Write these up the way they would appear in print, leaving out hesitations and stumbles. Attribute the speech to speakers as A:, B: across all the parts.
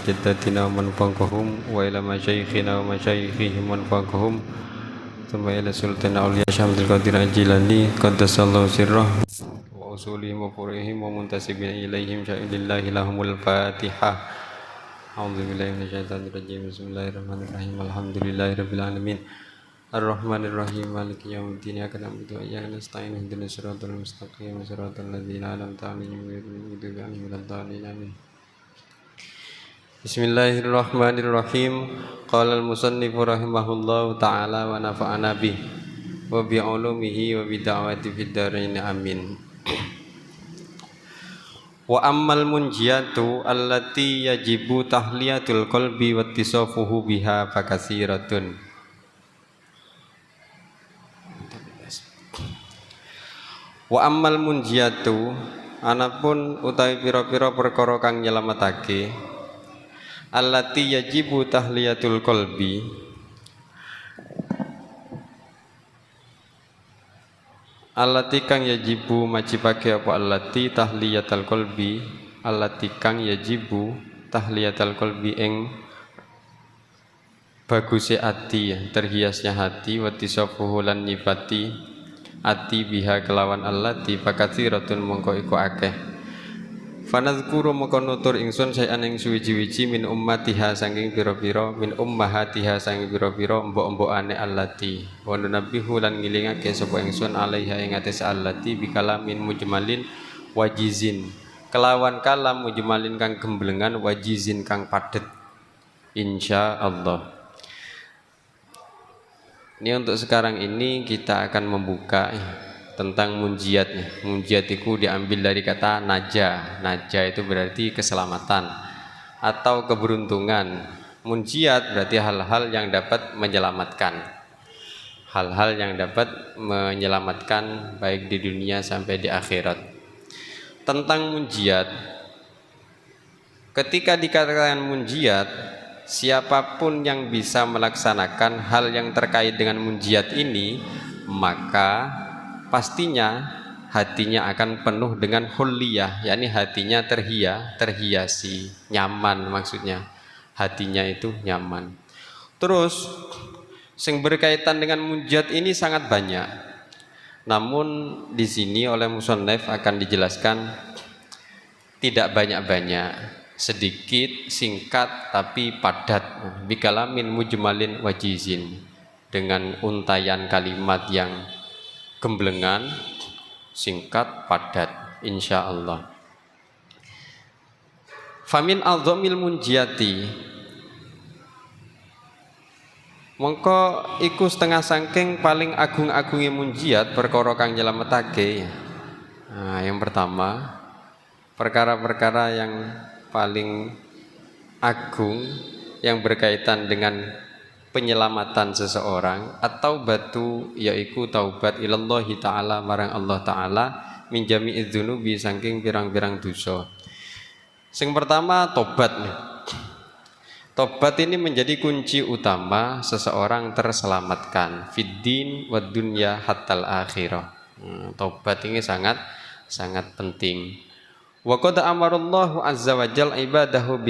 A: جداتنا ومن فوقهم وإلى مشايخنا ومشايخهم ومن فوقهم ثم إلى سلطان أولياء شيخ عبد القادر الجيلاني قدس الله سره وأصولهم وفروعهم ومنتسبين إليهم شائر الله لهم الفاتحة. أعوذ بالله من الشيطان الرجيم. بسم الله الرحمن الرحيم. الحمد لله رب العالمين الرحمن الرحيم مالك يوم الدين. إياك نعبد وإياك نستعين اهدنا الصراط المستقيم صراط الذين أنعمت عليهم غير المغضوب عليهم ولا الضالين آمين. Bismillahirrahmanirrahim. Qala al-musannif rahimahullahu ta'ala wa nafa'ana bih wa bi ulumihi wa bi da'wati fid dharain amin. Wa ammal munjiyatu allati yajibu tahliyatul qalbi wa ittisafuhu biha fakasiratun. Wa ammal munjiyatu anapun utawi pira-pira perkara kang nyelametake allati yajibu tahliyatul qalbi allati kang yajibu majibake apa allati tahliyatul qalbi allati kang yajibu tahliyatul qalbi ing baguse ati terhiasnya hati wa tisafuhu lan nyipati ati biha kelawan allati fakatsiratun mongko iku akeh. Fanadzkuru maka nutur ingsun sayan ing suwiji-wiji min ummatiha saking pira-pira min ummahatiha saking pira-pira mbok-mbokane allati wa nunabbihu lan ngilingake sapa ingsun alaiha ing atas allati bikalamin mujmalin wajizin kelawan kalam mujmalin kang gemblengan wajizin kang padet insyaallah. Ini untuk sekarang ini kita akan membuka tentang munjiat. Munjiat itu diambil dari kata naja. Naja itu berarti keselamatan atau keberuntungan. Munjiat berarti hal-hal yang dapat menyelamatkan. Hal-hal yang dapat menyelamatkan baik di dunia sampai di akhirat. Tentang munjiat, ketika dikatakan munjiat, siapapun yang bisa melaksanakan hal yang terkait dengan munjiat ini, maka pastinya hatinya akan penuh dengan hulliyah, yakni hatinya terhiasi, nyaman maksudnya. Hatinya itu nyaman. Terus sing berkaitan dengan munjiat ini sangat banyak. Namun di sini oleh musannif akan dijelaskan tidak banyak-banyak, sedikit, singkat tapi padat. Bikalamin mujmalin wajizin, dengan untayan kalimat yang gemblengan, singkat, padat, insyaallah. Famin adzamil munjiyati, mongko iku setengah sangking paling agung-agungi munjiat perkara kang nyelametake. Nah, yang pertama, perkara-perkara yang paling agung yang berkaitan dengan penyelamatan seseorang atau batu yaiku taubat ilallahi ta'ala marang Allah ta'ala min jami'iz dzunubi saking pirang-pirang dosa. Sing pertama tobat nih. Tobat ini menjadi kunci utama seseorang terselamatkan fiddin wad dunya hattal akhirah. Tobat ini sangat penting. Wa qad amarallahu azza wa jalla ibadahu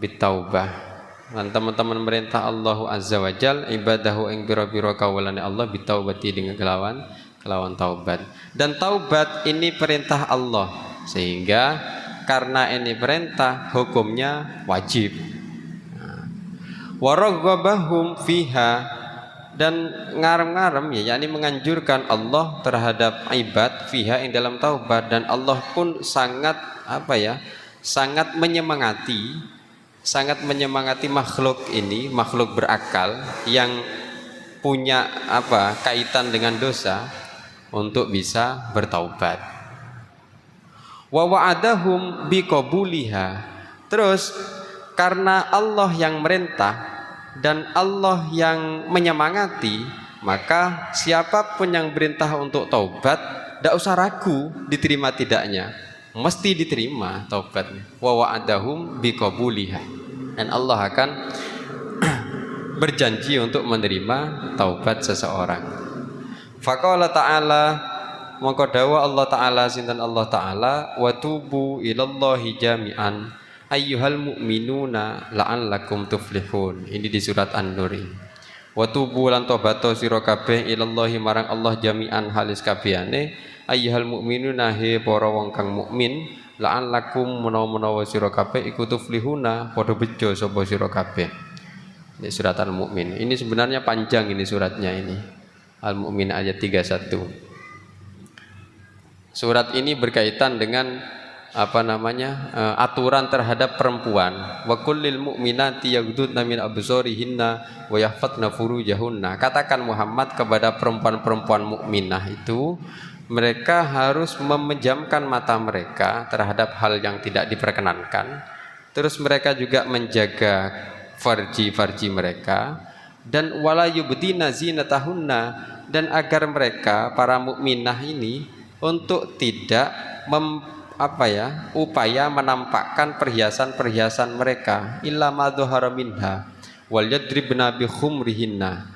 A: bitaubah. Dan teman-teman merintah Allah azza wa jal ibadahu ing pira-pira kawulane Allah bitaubati dengan kelawan taubat. Dan taubat ini perintah Allah, sehingga karena ini perintah hukumnya wajib. Wa raghhabahum fiha, dan ngarem-ngarem ya, yakni menganjurkan Allah terhadap ibad fiha ing dalam taubat, dan Allah pun sangat sangat menyemangati makhluk ini, makhluk berakal yang punya kaitan dengan dosa untuk bisa bertaubat. Wa wa'adahum biqabuliha. Terus karena Allah yang merintah dan Allah yang menyemangati, maka siapapun yang berintah untuk taubat tidak usah ragu diterima tidaknya, mesti diterima taubatnya. Wa wa'adahum biqabuliha, dan Allah akan berjanji untuk menerima taubat seseorang. Faqala ta'ala, maka dawa Allah ta'ala sinten Allah ta'ala wa tubu ilallahi jami'an ayyuhal mu'minuna la'allakum tuflihun. Ini di surat An-Nur ini. Wa tubu lan tobato sira kabeh ilallahi marang Allah jami'an halis kabehane ayyuhal mu'minuna he para wong kang mukmin la'allakum menawa-menawa sira kabeh iku tuflihuna padha bejo sapa sira kabeh. Ini surat Al-Mu'min. Ini sebenarnya panjang ini suratnya ini. Al-Mu'min ayat 31. Surat ini berkaitan dengan aturan terhadap perempuan. Wa kullil mu'minati yaghdudna min absarihinna wa yahfadna furujahunna. Katakan Muhammad kepada perempuan-perempuan mukminah itu, mereka harus memejamkan mata mereka terhadap hal yang tidak diperkenankan. Terus mereka juga menjaga farji-farji mereka, dan wala yubdina zinatahunna, dan agar mereka para mukminah ini untuk tidak upaya menampakkan perhiasan-perhiasan mereka illa ma dhahara minha wal yadribna bi khumrihinna,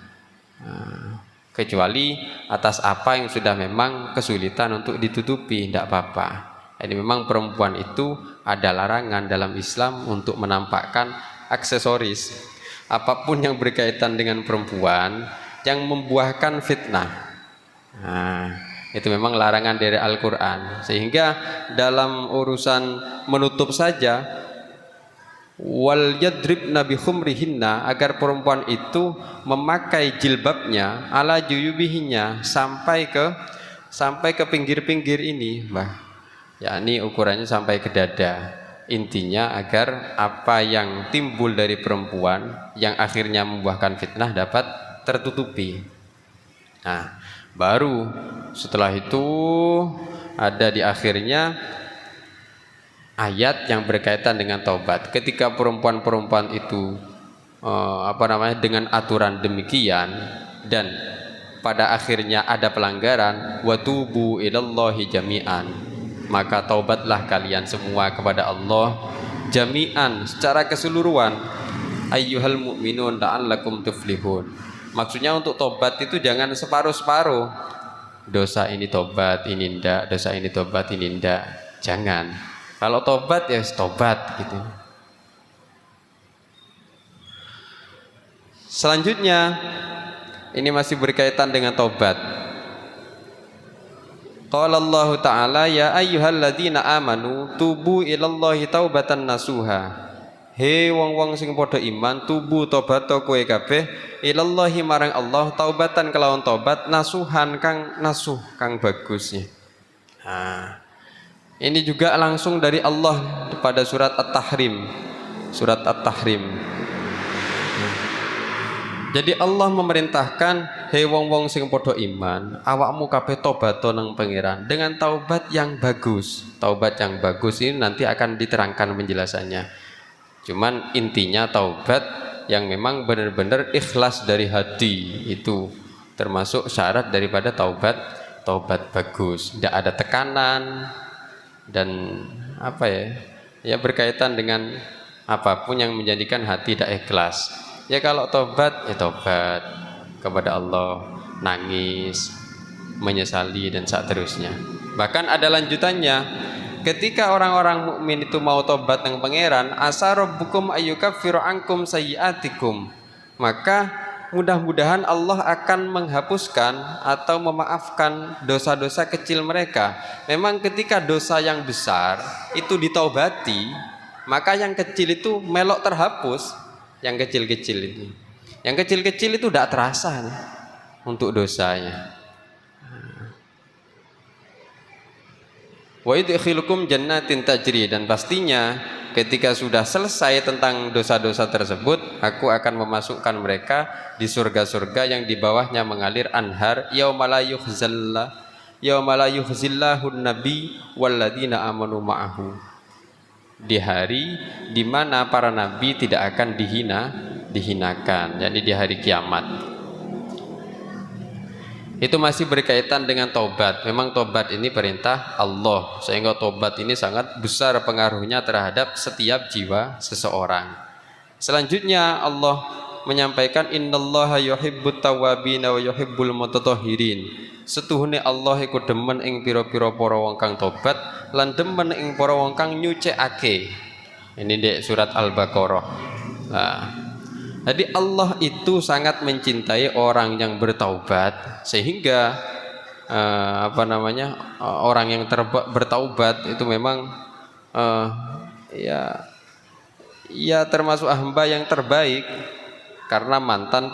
A: kecuali atas apa yang sudah memang kesulitan untuk ditutupi, tidak apa-apa. Jadi memang perempuan itu ada larangan dalam Islam untuk menampakkan aksesoris apapun yang berkaitan dengan perempuan yang membuahkan fitnah. Itu memang larangan dari Al-Quran. Sehingga dalam urusan menutup saja, wal yadribna bi khumrihinna, agar perempuan itu memakai jilbabnya ala juyubihinnya sampai ke pinggir-pinggir ini, yakni ukurannya sampai ke dada. Intinya agar apa yang timbul dari perempuan yang akhirnya membuahkan fitnah dapat tertutupi. Nah, baru setelah itu ada di akhirnya ayat yang berkaitan dengan taubat. Ketika perempuan-perempuan itu dengan aturan demikian dan pada akhirnya ada pelanggaran, wa tubu ilallahi jami'an, maka taubatlah kalian semua kepada Allah jami'an, secara keseluruhan, ayyuhal mu'minun la'allakum tuflihun. Maksudnya untuk tobat itu jangan separuh-separuh, dosa ini tobat, ini ndak, dosa ini tobat, ini ndak. Jangan. Kalau tobat ya tobat gitu. Selanjutnya ini masih berkaitan dengan tobat. Qala Allah Ta'ala ya ayyuhalladzina amanu tubu ilallahi taubatan nasuha. He wong-wong sing padha iman, tubu tobat kowe kabeh ilallahi marang Allah taubatan kelawan tobat nasuhan kang nasuh kang bagus ya. Ini juga langsung dari Allah pada surat At-Tahrim. Surat At-Tahrim. Jadi Allah memerintahkan, hei wong-wong sing padha iman, awakmu kabeh tobat nang pangeran dengan taubat yang bagus. Taubat yang bagus ini nanti akan diterangkan penjelasannya. Cuman intinya taubat yang memang benar-benar ikhlas dari hati, itu termasuk syarat daripada taubat bagus. Tidak ada tekanan dan ya berkaitan dengan apapun yang menjadikan hati tidak ikhlas. Ya kalau tobat, ya tobat kepada Allah, nangis, menyesali dan seterusnya. Bahkan ada lanjutannya, ketika orang-orang mukmin itu mau tobat dengan pangeran, asa rabbukum ayyukaffiru ankum sayyi'atikum, maka mudah-mudahan Allah akan menghapuskan atau memaafkan dosa-dosa kecil mereka. Memang ketika dosa yang besar itu ditaubati, maka yang kecil itu melok terhapus. Yang kecil-kecil itu, yang kecil-kecil itu tidak terasa nih, untuk dosanya. Wa idkhilukum jannatin tajri, dan pastinya ketika sudah selesai tentang dosa-dosa tersebut, aku akan memasukkan mereka di surga-surga yang di bawahnya mengalir anhar yaumala yukhzillahun nabi walladzina amanu ma'ahu, di hari di mana para nabi tidak akan dihinakan, yakni di hari kiamat. Itu masih berkaitan dengan tobat. Memang tobat ini perintah Allah, sehingga tobat ini sangat besar pengaruhnya terhadap setiap jiwa seseorang. Selanjutnya Allah menyampaikan innallaha yuhibbut tawwabin wa yuhibbul mutatahhirin. Setuhune Allah iku demen ing pira-pira para wong kang tobat lan demen ing para wong kang nyucikake. Ini di surat Al-Baqarah. Nah, jadi Allah itu sangat mencintai orang yang bertaubat, sehingga orang yang bertaubat itu memang ya termasuk hamba yang terbaik karena mantan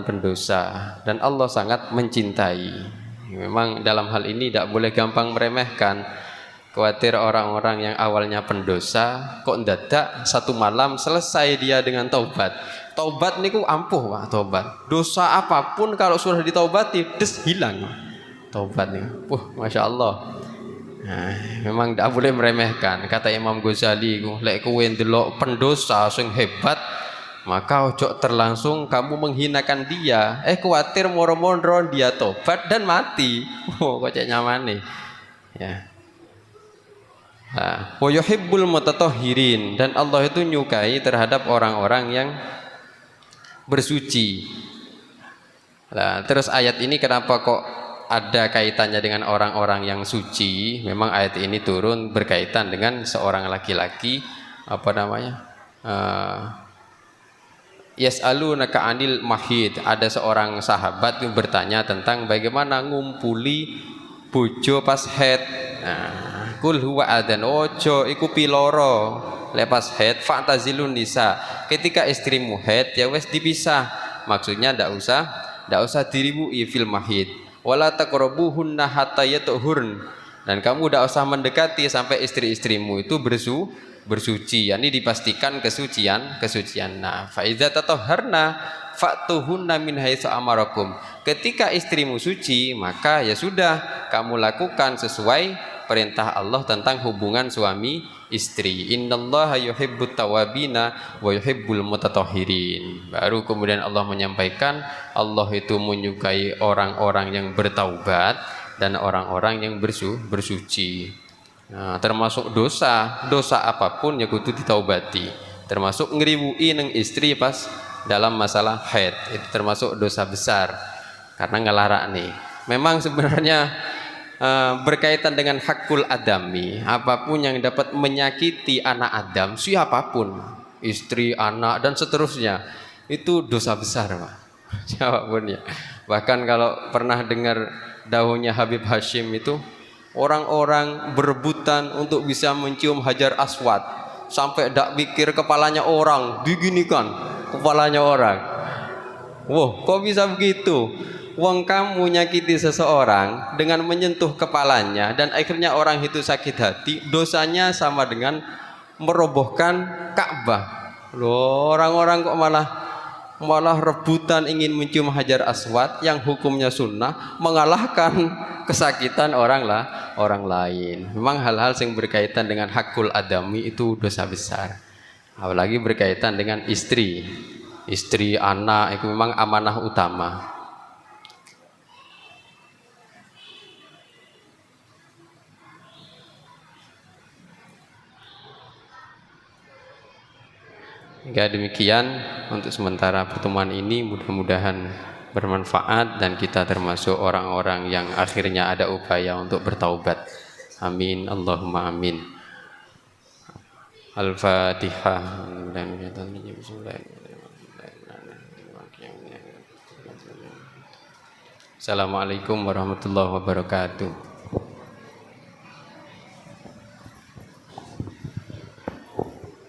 A: pendosa, dan Allah sangat mencintai. Memang dalam hal ini tidak boleh gampang meremehkan. Khawatir orang-orang yang awalnya pendosa kok ndadak satu malam selesai dia dengan taubat. Taubat niku ampuh Pak, taubat. Dosa apapun kalau sudah ditaubati des hilang. Taubat niku. Masya Allah. Nah, memang tidak boleh meremehkan. Kata Imam Ghazali, lek kowe ndelok pendosa sing hebat, maka ojo terlangsung kamu menghinakan dia. Khawatir moro-moro dia tobat dan mati. Kok cek nyamane. Ya. Wa yuhibbul mutatahhirin, dan Allah itu nyukai terhadap orang-orang yang bersuci. Nah, terus ayat ini kenapa kok ada kaitannya dengan orang-orang yang suci? Memang ayat ini turun berkaitan dengan seorang laki-laki, yas'alunaka 'anil mahid. Ada seorang sahabat yang bertanya tentang bagaimana ngumpuli bojo pas haid. Kul huwa adan, ojo iku piloro lepas haid, fa'tazilun nisa. Ketika istrimu haid ya wes dipisah. Maksudnya ndak usah diribui fil mahid. Wala taqrabuhunna hatta yatuhurn, dan kamu ndak usah mendekati sampai istri-istrimu itu bersuci. Yani dipastikan kesucian. Nah, fa iza tatahharna fa'tuhunna min haitsu amarakum. Ketika istrimu suci, maka ya sudah kamu lakukan sesuai perintah Allah tentang hubungan suami istri. Innallaha yuhibbut tawabina wa yuhibbul mutatahhirin. Baru kemudian Allah menyampaikan Allah itu menyukai orang-orang yang bertaubat dan orang-orang yang bersuci. Nah, termasuk dosa apapun ya kudu ditaubati. Termasuk ngriwui neng istri pas dalam masalah haid, itu termasuk dosa besar karena ngelarak nih. Memang sebenarnya berkaitan dengan hakul adami, apapun yang dapat menyakiti anak Adam, siapapun, istri, anak dan seterusnya, itu dosa besar Pak. Siapapun ya. Bahkan kalau pernah dengar daunnya Habib Hashim itu, orang-orang berebutan untuk bisa mencium Hajar Aswad, sampai dak pikir kepalanya orang diginikan kepalanya orang. Wow, kok bisa begitu? Wong kamu nyakiti seseorang dengan menyentuh kepalanya dan akhirnya orang itu sakit hati, dosanya sama dengan merobohkan Ka'bah. Loh, orang-orang kok malah rebutan ingin mencium Hajar Aswad yang hukumnya sunnah, mengalahkan kesakitan orang lain. Memang hal-hal yang berkaitan dengan hakul adami itu dosa besar. Apalagi berkaitan dengan istri, anak, itu memang amanah utama. Hingga demikian untuk sementara pertemuan ini, mudah-mudahan bermanfaat dan kita termasuk orang-orang yang akhirnya ada upaya untuk bertaubat. Amin, Allahumma amin. Al-Fatihah. Assalamualaikum warahmatullahi wabarakatuh.